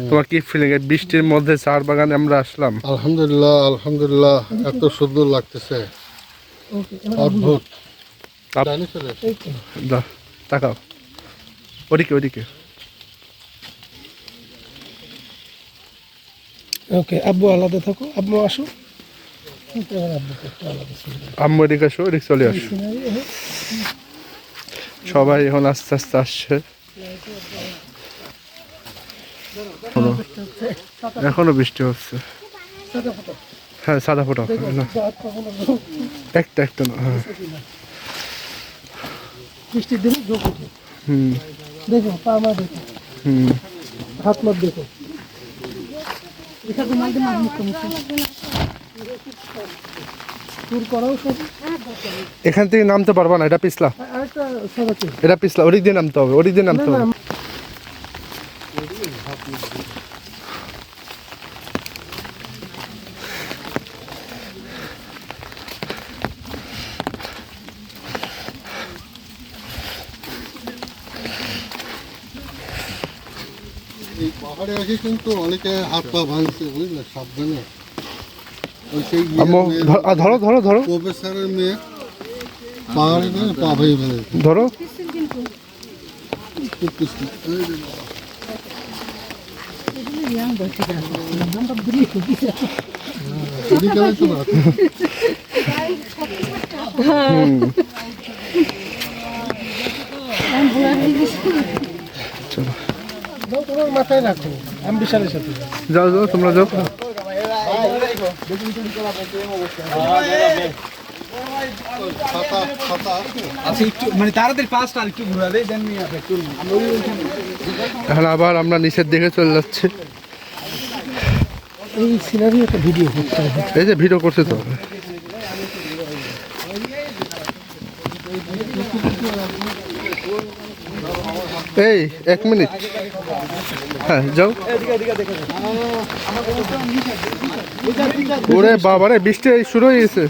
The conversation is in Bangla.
তোমার কি ফিলিং? বৃষ্টির মধ্যে চার বাগানে আমরা আসলাম। আলহামদুলিল্লাহ আলহামদুলিল্লাহ, এত সুন্দর লাগতেছে, অদ্ভুত। জানি চলে আসে। তাকাও ওদিকে ওদিকে। ওকে, আব্বু আলাদা থাকো, আব্বু আসো। আম্মু এদিকে আসো, এদিকে চলে আসো। সবাই এখন আস্তে আস্তে আসছে। এখনো বৃষ্টি হচ্ছে। হ্যাঁ সাদা ফোটা একটা একটা না। হ্যাঁ বৃষ্টির দিনে যোগ উঠে। হুম দেখো পা মা দেখো, হুম। হাত মাত দেখো। এখান থেকে নামতে পারবা না, এটা পিছলা। আরেকটা সবাইকে এটা পিছলা, ওদিক দিয়ে নামতে হবে, ওদিক দিয়ে নামতে হবে। এই পাহাড়ে আসে কিন্তু অনেকে হাত পা ভাঙছে, বুঝলে, সাবধানে। ওই সেই আম্মু ধরো ধরো ধরো প্রফেসরের মেয়ে পাহাড়ে না পা ভেঙে ফেলেছে। ধরো। খুব কষ্ট। এদিকে হয়তো না। তোমার মাথায় রাখো, আমি বিশালের সাথে যাও যাও তোমরা যাও। ছাতা ছাতা আছে? আচ্ছা একটু মানে তাড়াতাড়ি পাঁচটা আর একটু ঘুরা দেয় দেন নিয়ে একটু এখন আবার আমরা নিচের দিকে চলে যাচ্ছি। এই সিনারি একটা ভিডিও করতে হবে। এই যে ভিডিও করছে তো। এই 1 মিনিট। হ্যাঁ যাও। ওরে বাবারে, বৃষ্টি শুরু হয়ে গেছে।